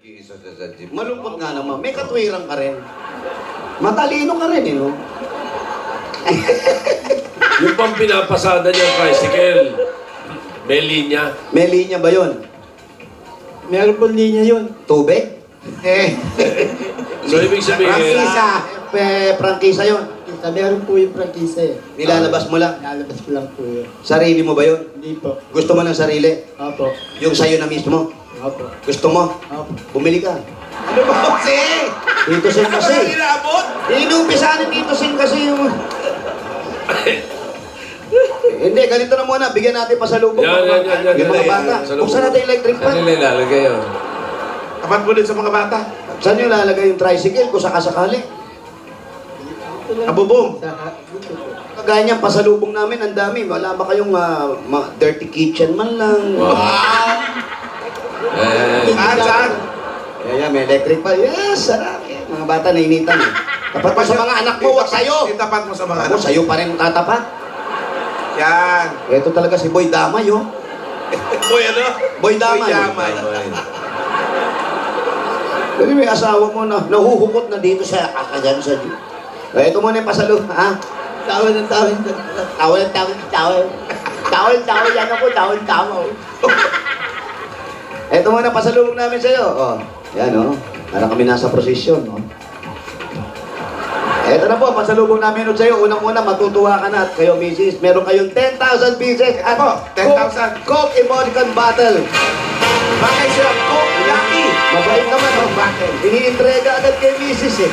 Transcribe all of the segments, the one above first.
Isa sa jeep. Malungkot nga naman. May katwirang ka rin. Matalino ka rin, eh, no? Yung pang pinapasada niya tricycle, may linya. May linya ba yun? Meron po linya yun. Tubig? So, ibig sabihin, Prangkisa. Prangkisa yun. Kita, meron po yung prangkisa eh. Nilalabas mo lang. Lalabas ko lang po yun. Sarili mo ba yun? Hindi po. Gusto mo ng sarili? Opo. Yung sa'yo na mismo? Opo. Gusto mo? Opo. Bumili ka. Ano ba kasi? Tito Sen Ano ba kasi. lang inaabot? Inumpisa ni Tito Sen kasi yung... Hindi, ganito na muna. Bigyan natin pasalubong. Yan. Yung mga bata. Salubong. Buksan natin yung electric fan. Saan nila ilalagay yun? Tapat mo din sa mga bata. Saan yung lalagay yung tricycle kung sakasakali? Abubong. Dito po. Kagaya niyan, pasalubong namin, ang dami. Wala ba kayong dirty kitchen man lang? Saan? Kaya may electric fan. Yes, sarap. Mga bata nainitan. Eh. Tapat mo sa mga anak mo, wag sa'yo. Itapat mo sa mga Ako, anak. sa'yo pa rin tatapat. Yan. Ito talaga si Boy Damay, oh. Boy, ano? Boy Damay. Damay. Kasi may asawa mo na nahuhukot na dito sa kakagan sa Diyos. Ito muna yung pasalubong, ha? Tawal ng tawal. Tawal, yan ako, tawal. Ito muna pasalubong namin sa'yo. Oh, yan, oh. Para kami nasa prosesyon, oh. Ito na po, pasalubong namin sa'yo. Unang-una, matutuwa ka na. At kayo, misis, meron kayong 10,000 pieces at Ako, 10,000. Coke Emoticon Bottle. Bakit siya? Oh, Yaki. Mabait naman, oh. Bakit? Iniintrega agad kay misis, eh.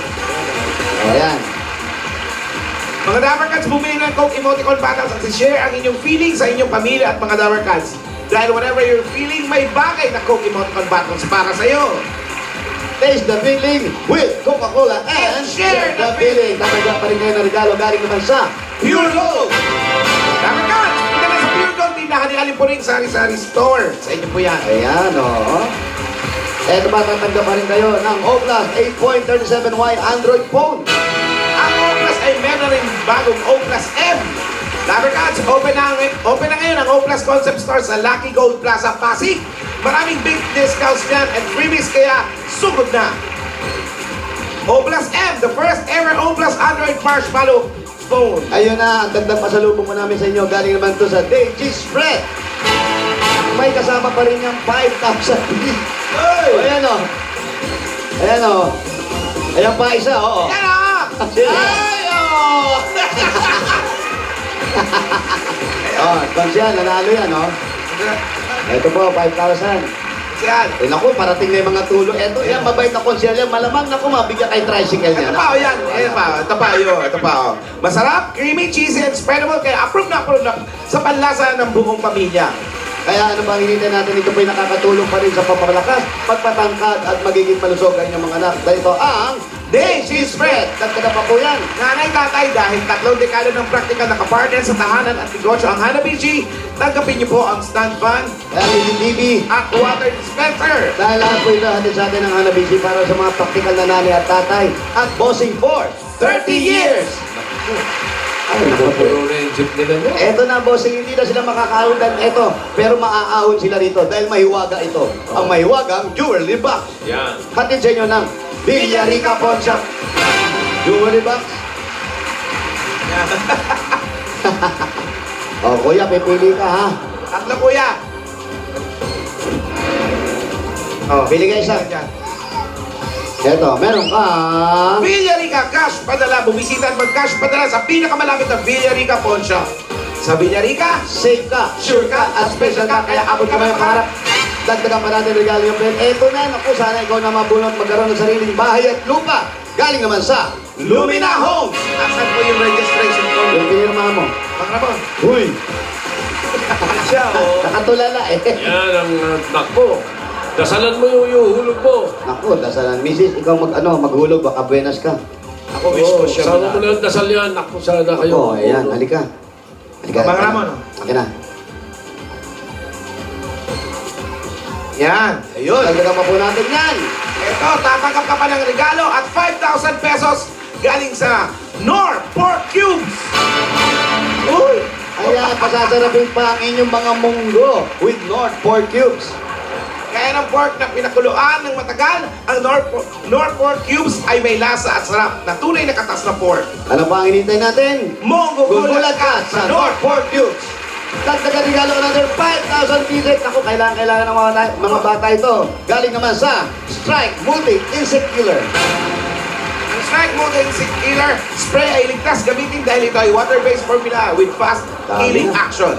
Ayan. Mga Dabber Cats, bumili ng Coke Emoticon Battles at share ang inyong feelings sa inyong pamilya at mga Dabber Cats. Dahil whenever you're feeling, may bagay na Coke Emoticon Battles para sa'yo. Taste the feeling with Coca-Cola and share the feeling. Tatagyan pa rin kayo ng regalo galing naman sa Pure Gold! Dabber Cats, punta na sa Pure Gold, tindahan ni Alimpuring Sari-Sari Store. Sa inyo po yan. Ayan, o. Eto ba, tatanggap pa rin kayo ng O-Plus 8.37Y Android phone. Ang O-Plus ay meron rin bagong O-Plus M. Dabber Cats, open na ngayon ang O-Plus Concept Store sa Lucky Gold Plaza, Pasig. Maraming big discounts yan and freebies kaya sugod na. O-Plus M, the first ever O-Plus Android marshmallow phone. Ayun na, ang dagdag pasalubong mo namin sa inyo. Galing naman to sa Deji Spread. May kasama pa rin yung 5,000. Ayan, o. Ayan, o. Ayan pa isa, oo. Yan ah! Ay, oh! Oh, advance yan, nanalo yan, o. Ito po, 5,000. Yan. Eh naku, parating na yung mga tulong. Eto, yan, mabait na konsyel yan. Malamang naku, mabigyan kay tricycle niya. Ito pa, oh, yan. Ayan pa. Ito pa, yun. Ito pa, oh. Masarap, creamy, cheesy, and spreadable. Kaya approve na sa panlasa ng buong pamilya. Kaya ano bang hinintay natin, ito po'y nakakatulong pa rin sa pamalakas, pagpatangkad at magiging malusog ang inyong mga anak. Dahil ito ang Deji Spread. Dagdagan pa po yan. Nanay, tatay, dahil 3 dekada ng praktikal na kapartner sa tahanan at negosyo ang Hanabishi, tanggapin niyo po ang stand fan Kaya Lili TV, at water dispenser. dahil lahat po ito hatid sa atin ng Hanabishi para sa mga praktikal na nanay at tatay at bossing for 30 years. Ay, Puro na yung jeep nila niya. eto na bossing, hindi na sila makakaundan eto, pero maaahon sila rito dahil mahiwaga ito. Ang mahiwagang jewelry box. Yan. Hatid sa inyo ng Villarica Pawn Shop. Jewelry box. Oh, kuya, pipili ka ha. Tatlo, kuya. Oh, pili ka isa. Yan. Eto, meron kang... Villarica Cash Padala. Bumisita at mag-cash padala sa pinakamalapit na Villarica Pawn Shop. Sa Villarica, Safe ka, sure ka, at special ka, kaya abot ka yung pangarap. Dagdagan pa natin regalo yung friend. Eto na, naku, sana ikaw na mabunot magkaroon ng sariling bahay at lupa. Galing naman sa Lumina Homes. asan po yung registration form? Yung pinirma mo. Pangrabon. Huy, Siya, oh. nakatulala eh. Yan ang takbo. Dasalan mo yung hulog mo. Naku, dasalan. Mrs., ikaw maghulog, baka buenas ka. Ako wish ko siya. Sama mo lang dasal yan. Naku, sana Oo, kayo. ayan, halika. Halika. Bang Ramon. Akin na. Yan. Ayun. Dagdagan pa po natin yan. Ito, tatanggap ka pa ng regalo at 5,000 pesos galing sa Nor Pork Cubes. Uy! Ayan, pasasarapin pa ang inyong mga munggo with North Pork Cubes. Kaya ng pork na pinakuluan ng matagal, ang North Pork Cubes ay may lasa at sarap na tunay na katas na pork. Ano pa ang hinintay natin? Monggugulat ka sa North Pork Cubes! Dagdagan regalo another 5,000 pieces. Ako, kailangan ng mga bata ito. Galing naman sa Strike Multi-Insect Killer. Ang Strike Multi-Insect Killer spray ay ligtas gamitin dahil ito ay water-based formula with fast killing action.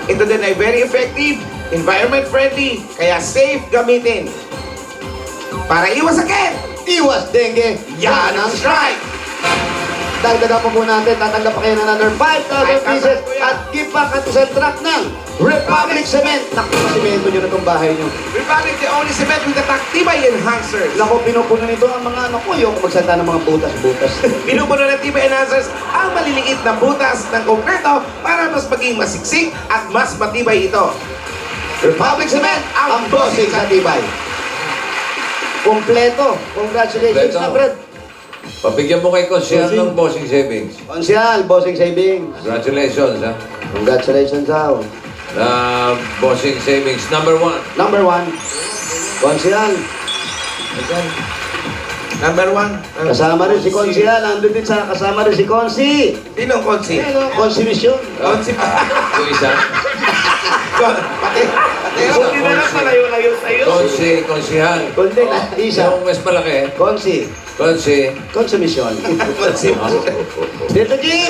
Ito din ay very effective, environment friendly, kaya safe gamitin. Para iwas sakit, Iwas dengue. yan ang Strike! Dagdagan pa po natin, tatanggap pa kayo ng another 5,000 pieces at gift pack at isang truck ng Republic Cement. Naku, simento nyo na itong bahay nyo. Republic, the only cement with the Tactibay enhancers. Naku, pinupuno nito ang mga anak ko. Yung magsanta ng mga butas-butas. Pinupuno ng Tibay enhancers ang maliliit na butas ng konkreto para mas maging masiksik at mas matibay ito. Republic Cement, ang bossing sa tibay. Kompleto. Congratulations Kompleto. na, Fred. Pabigyan mo kay Consiel ng bossing savings. Konsyal, bossing savings. Congratulations, ha? Congratulations, Sao. Bossing savings number 1. Number 1, Konsyal. Number 1, Kasama rin si Konsyal. Nandun din sa kasama rin si Konsi. sinong konsi? Ano, Konsi Mission. Konsi pa. Yung isa. Pati hindi na lang palayo-layo sa'yo. Konsihal. Kundi na, isa. Yung mas malaki. Konsi. Konsi. Konsi Mission. Konsi. Dito, Jim.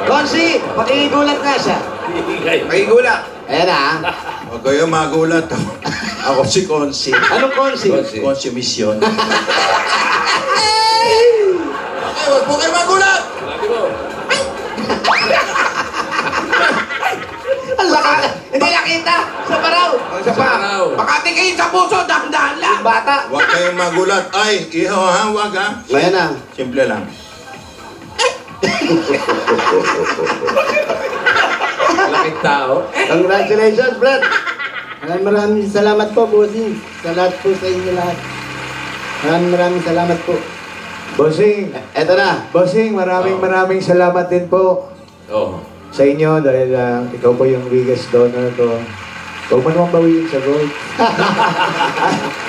Konsi, pakigulat nga siya. Pakigula. Ayan na. Huwag kayo magulat. Ako si Konsi. Anong Konsi? Konsi. Konsi Mission. Okay, huwag po kayo magulat! Sabi mo. Ang laki. Hindi nakita. Sa paraw. Ang isa pa. Sa araw. Makati kayo sa puso, dahan-dahan lang. Bata. Huwag kayong magulat. Ay, iho ha, huwag ha. Ayan na. Simple lang. Laking tao. Congratulations, Brad. Maraming salamat po, bossing. Sa lahat po sa inyo lahat. Maraming salamat po. Bossing, Eto na. Bossing, maraming salamat din po Oh. sa inyo dahil ikaw po yung biggest donor ko. Huwag mo namang bawiin sa gold.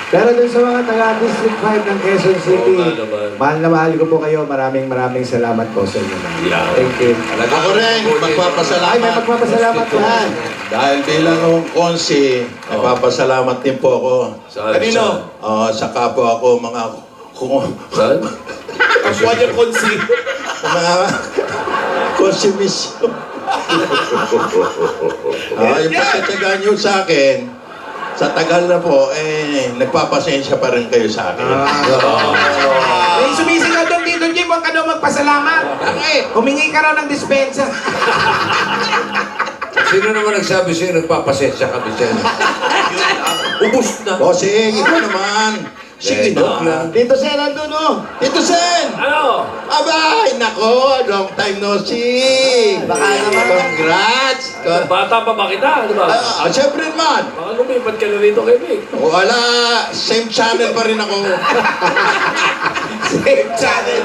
Pero dun sa mga taga District 5 ng Quezon City, Oo nga naman. mahal na mahal ko po kayo. Maraming salamat po sa inyo. Yeah. Thank you. Ako rin, magpapasalamat. Ay, may magpapasalamat po. Yan. Dahil bilang akong Konsi, nagpapasalamat din po ako. Saan? Kanino? Sa kapwa ko, mga Saan? Kapwa niya konsi. mga Konsi Mission. Yung pagkatsagaan nyo sa akin, sa tagal na po, nagpapasensya pa rin kayo sa akin. May sumisigaw doon dito, Jim. Huwag ka daw magpasalamat. Humingi ka raw ng dispensa. Sino naman nagsabi sa'yo nagpapasensya kami siya? Ubus na. Bossing, ikaw naman. Sige Joke na. lang. Dito siya nandun, oh. Ito, Sen! Ano? Abay, nako, long time no see. Baka naman. Congrats. Bata pa ba kita? Ano ba? Siyempre naman. Baka lumipat ka na rito kay Mick. Wala, same channel pa rin ako. Same channel.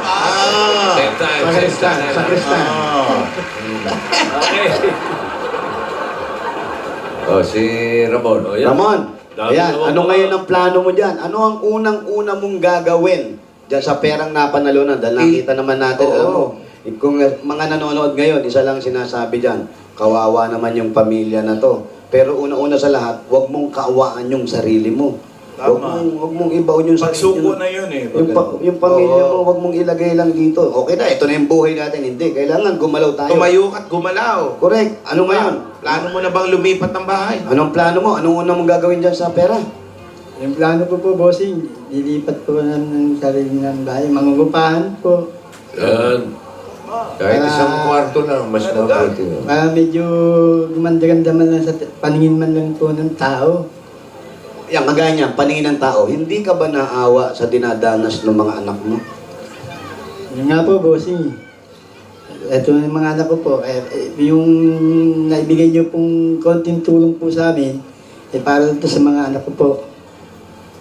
Same time, same time. Sa Kristan. Okay. Oh, si Ramon. Oh, yan. Ramon. Dami Ayan, naman ano mga- ngayon ang plano mo dyan? Ano ang unang-una mong gagawin dyan sa perang napanalunan? Dahil nakita naman natin, Oo. alam mo, kung mga nanonood ngayon, isa lang sinasabi dyan, kawawa naman yung pamilya na to. Pero una-una sa lahat, huwag mong kaawaan yung sarili mo. Huwag mong ibaon yung sarili Pagsuko mo. na yun eh. Yung pamilya mo, huwag mong ilagay lang dito. Okay na, ito na yung buhay natin. Hindi, kailangan gumalaw tayo. Tumayo ka't gumalaw. Correct. Ano ngayon? Plano mo na bang lumipat ng bahay? Anong plano mo? Anong una mong gagawin dyan sa pera? Yung plano ko po, bossing, lilipat po ng sarili ng bahay. Mangungupahan po. Yan. Kahit isang kwarto lang, mas mabuti na. Para medyo gumanda-ganda man lang sa paningin man lang po ng tao. Yan, kagaya niyan, paningin ng tao, hindi ka ba naawa sa dinadanas ng mga anak mo? Yun nga po, bossing. Ito yung mga anak ko po, yung naibigay niyo pong konting tulong po sa amin, para ito sa mga anak ko po.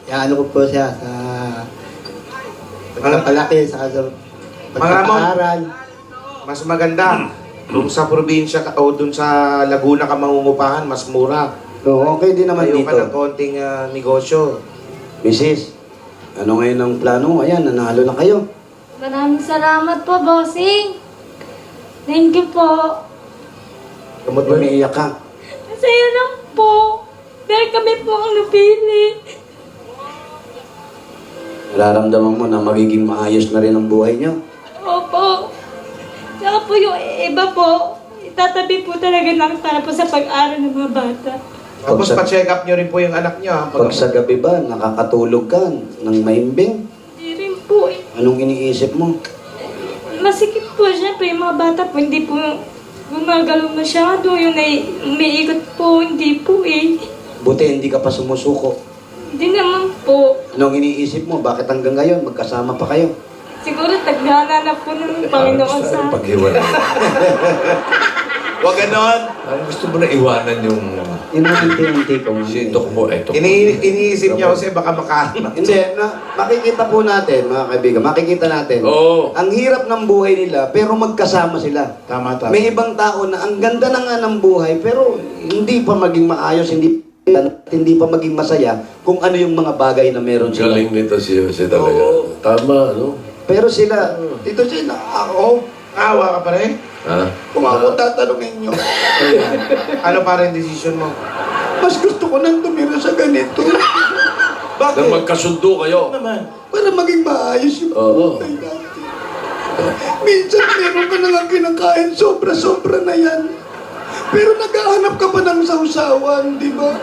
Ano ko po siya sa pagpapalaki, sa pagpapaaral. Mas maganda. Kung sa probinsya ka o dun sa Laguna ka mangungupahan, mas mura. So, okay din naman Tayo dito. ka ng konting negosyo. Mrs., ano ngayon ang plano mo? Ayan, nanalo na kayo. Maraming salamat po, bossing. Thank you po. Kamot ba umiiyak ka? Masaya lang po. Dahil kami po ang napili. Nararamdaman mo na magiging maayos na rin ang buhay niyo. Opo. Saka po yung iba po, itatabi po talaga namin para po sa pag-aaral ng mga bata. Tapos Pag sa- pa-check up nyo rin po yung anak nyo. Pag sa gabi ba, nakakatulog ka ng maimbing? Hindi rin po eh. Anong iniisip mo? Masikip po, syempre, yung mga bata po, hindi po gumagalaw masyado. Yung umiikot po, hindi po eh. Buti hindi ka pa sumusuko. Hindi naman po. Anong iniisip mo? Bakit hanggang ngayon magkasama pa kayo? Siguro taghana na po ng Panginoon sa akin. Pag-iwanan. Huwag ganon. Ano gusto mo na iwanan yung Yun ang unti-unti ko. sintok mo? Eto. Iniisip niya kasi baka makahanap. Hindi, makikita po natin, mga kaibigan, makikita natin. Oo. Ang hirap ng buhay nila, pero magkasama sila. Tama, tama. May ibang tao na ang ganda na nga ng buhay, pero hindi pa maging maayos, hindi pa maging masaya kung ano yung mga bagay na meron sila. Galing nito si Jose talaga. Oo. Tama, no? Pero sila, dito sila, ako, Awa ka pa rin? Ha? kung ako tatanungin nyo, Ano pa rin decision mo? mas gusto ko nang tumira sa ganito. Nang magkasundo kayo. Naman. Para maging maayos yung Oo. buhay natin. Minsan meron ka na nga kinakain, sobra-sobra na yan. Pero naghahanap ka pa ng sausawan, di ba?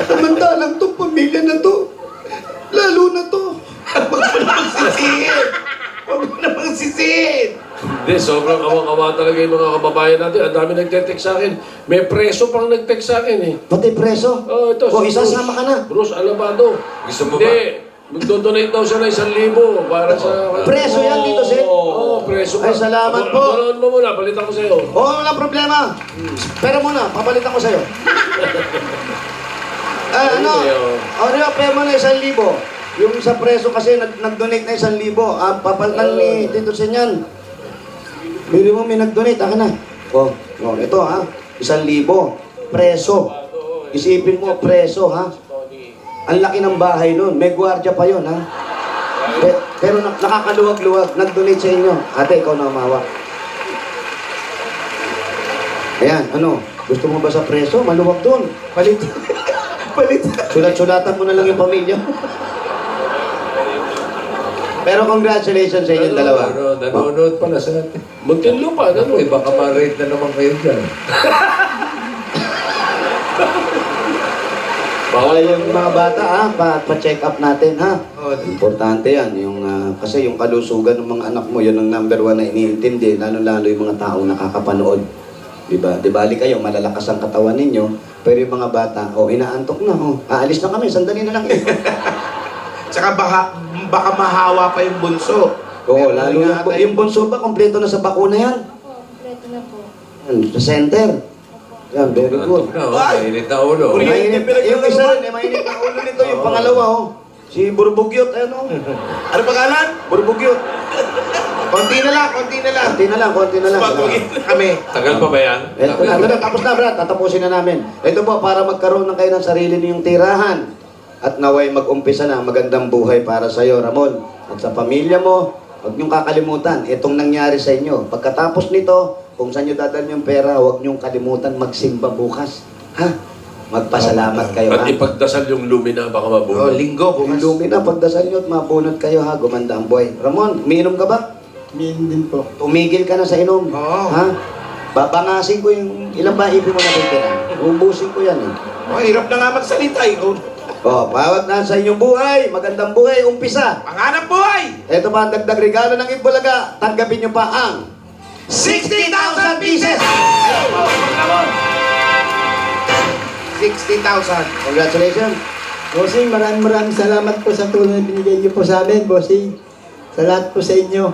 Samantalang tong pamilya na to, lalo na to. Sisihin! Huwag mo namang sisihin! Hindi, sobrang awang-awa talaga yung mga kababayan natin. Ang dami nagte-text sa akin. May preso pang nag-text sa akin eh. Pati preso. Oh, ito. O, si isasama ka na. Bruce Alabado. Gusto mo Hindi. Magdodonate daw siya ng 1,000 para sa... Preso yan dito, Sen? Oo, preso Ay, salamat po. Abonohan mo muna, balitan ko sa'yo. Oo, walang problema. Pero muna, papalitan ko sa'yo. Ano? Oreo, pay mo na 1,000. Yung sa preso kasi nag-donate na 1,000. Papalitan ni Tito Sen yan. Bili mo may nag-donate, akin na. Ito ha, 1,000. Preso. Isipin mo, preso ha. Ang laki ng bahay nun. May gwardiya pa yun ha. Pero nakakaluwag-luwag. Nag-donate sa inyo. Ate, ikaw na umawa. Ayan, ano? Gusto mo ba sa preso? Maluwag doon. Palit. Palit. Sulat-sulatan mo na lang yung pamilya. Pero congratulations sa inyong dalawa. Nanonood pala sa atin. Muntinlupa, ano? Baka ma-rate na naman kayo dyan. Bawal yung mga bata ha, pa-check up natin ha. Oh, Importante yan, yung, kasi yung kalusugan ng mga anak mo, yun ang number 1 na iniintindi, lalo-lalo yung mga taong nakakapanood. Diba? Di bali kayo, malalakas ang katawan ninyo, pero yung mga bata, inaantok na, aalis na kami, sandali na lang. Tsaka baka mahawa pa yung bunso. Oo, lalo na, yung bunso ba, kompleto na sa bakuna yan? Kompleto na po. Yan, sa center. Yan, very good. Antok na, mainit na ulo. Uli. Mainit, yung isa rin, mainit ang ulo nito, yung pangalawa, si Burbugyot, Ano pangalan? Burbugyot. Konti na lang, konti na lang. Konti na lang. Patugin na kami. Tagal pa ba yan? Ito na, tapos na Brad, tatapusin na namin. Ito po, para magkaroon ng kayo ng sarili niyong tirahan. At naway mag-umpisa na magandang buhay para sa iyo, Ramon. At sa pamilya mo, huwag niyong kakalimutan, itong nangyari sa inyo. Pagkatapos nito, kung saan niyo dadalhin yung pera, huwag niyong kalimutan magsimba bukas. Ha? Magpasalamat kayo, At ha? ipagdasal yung lumina, baka mabunod. Linggo, Kung bukas. lumi na, pagdasal niyo at mabunot kayo, ha? Gumanda ang buhay. Ramon, umiinom ka ba? Min din po. Tumigil ka na sa inom. Oo. Ha? Babangasin ko yung ilang ba ipin mo na titira. Ubusin ko yan eh. Hirap na nga magsalita. Bawat na sa inyong buhay, magandang buhay, umpisa. Panganap buhay! Ito pa ang dagdag regalo ng Itbulaga. Tanggapin niyo pa ang 60,000 pieces! Ayun po, Ramon. 60,000. Congratulations. Bossing, maraming salamat po sa tulong na binigay niyo po sa amin, Bossing. Sa lahat po sa inyo.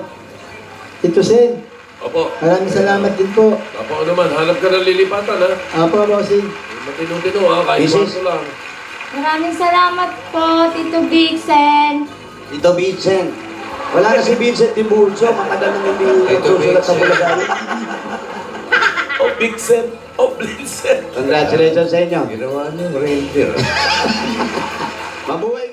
Tito Sen, Opo. maraming salamat din po. Opo, ano man, hanap ka ng lilipatan, ha? Apo, Bossing. Matino-tino, ha? Kahit Isis. baso lang. Maraming salamat po, Tito Vixen. Tito Vincent. Wala na si Vincent Tiburcio. Matagal nang hindi Tito nagsusulat sa Vincent. Bulaga. Bigset o Blitset. Congratulations sa inyo. Ginawa niyo, reindeer. Mabuhay